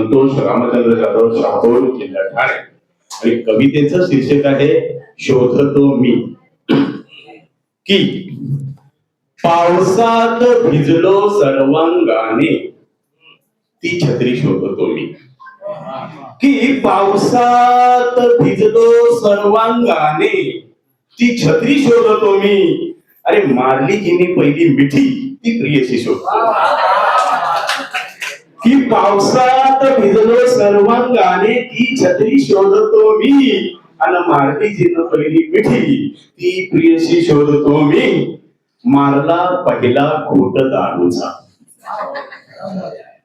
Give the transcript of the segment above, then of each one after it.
संतोष रामचंद्र जाधव शहापूर जिल्हा ठाणे आणि कवितेचं शीर्षक आहे शोधतो मी. की पावसात भिजलो सर्वांगाने ती छत्री शोधतो मी. की पावसात भिजलो सर्वांगाने ती छत्री शोधतो मी. अरे मारली जिने पहिली मिठी ती प्रियसी शोधतो. की पावसात भिजलो सर्वांगाने ती छत्री शोधतो मी आणि मारली जिने पहिली मिठी ती प्रियसी शोधतो मी. मारला पहिला घोट दारूचा.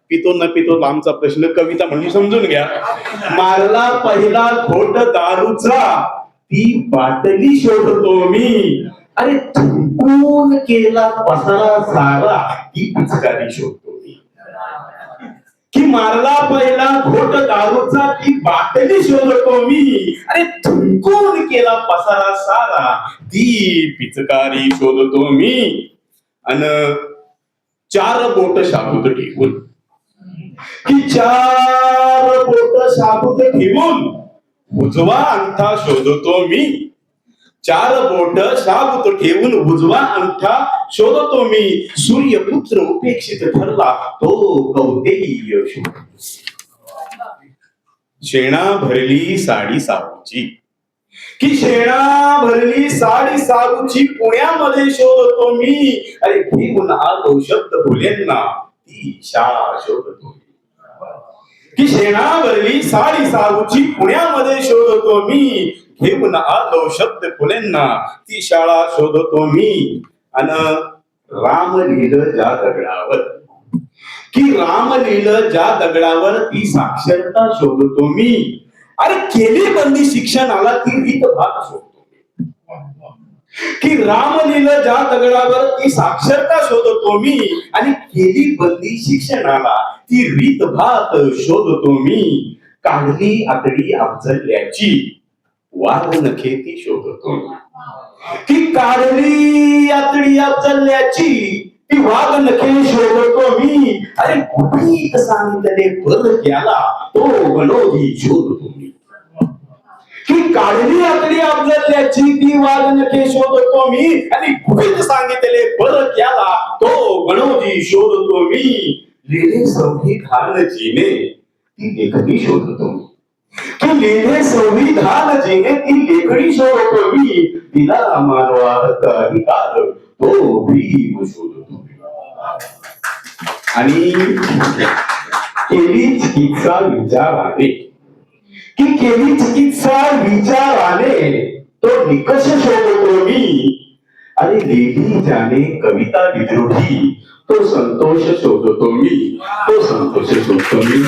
पितो न पितो लांबचा प्रश्न कविता म्हणून समजून घ्या. मारला पहिला घोट दारूचा ती बाटली शोधतो मी. अरे थुंकून केला पसारा सारा ती पिचकारी शोधतो मी. की मारला पहिला घोट दारूचा ती बाटली शोधतो मी. अरे थुंकून केला पसारा सारा ती पिचकारी शोधतो मी. अन चार बोट शाबूत ठेवून. की चार बोट शाबूत ठेवून उजवा अंगठा शोधतो मी. चार बोट शाबूत ठेवून उजवा अंगठा शोधतो मी. सूर्यपुत्र उपेक्षित ठरला तो कौतेय शोधतो. शेणा भरली साडी साबूची. की शेणा भरली साडी साबूची पुण्यामध्ये शोधतो मी. अरे घेऊन आलो शब्द बोलेंना ती शाळा शोधतो मी. की शेणा भरली साडी साबूची पुण्यामध्ये शोधतो मी. घेऊन आलो शब्द फुलेंना ती शाळा शोधतो मी. अन राम लिहिलं ज्या दगडावर. की राम लिहिलं ज्या दगडावर ती साक्षरता शोधतो मी. अरे केली बंदी शिक्षणाला ती रीत भात शोधतो मी. की राम लिहिलं ज्या दगडावर ती साक्षरता शोधतो मी. आणि केली बंदी शिक्षणाला ती रीत भात शोधतो मी. काढली आतडी अफजल्याची वाघ नखे ती शोधतो मी. की काढली आतडी अफजल्याची ती वाघ नखे शोधतो मी. अरे गुपित सांगितले बरं केला तो गणोधी शोधतो मी. की काढली आतडी अफजल्याची ती वाघ नखे शोधतो मी. आणि गुपित सांगितले बरं केला तो गणोधी शोधतो मी. लिहिले संविधान जिने ती लेखणी शोधतो मी. की लिहिले संविधान जिने ती लेखणी शोधतो मी. तिला मानवा अधिकार तो भीम शोधतो मी. आणि केली चिकित्सा विचाराने. की केली चिकित्सा विचाराने तो निकष शोधतो मी. अरे लिहिली ज्याने कविता विद्रोही तो संतोष शोधतो मी. तो संतोष शोधतो मी.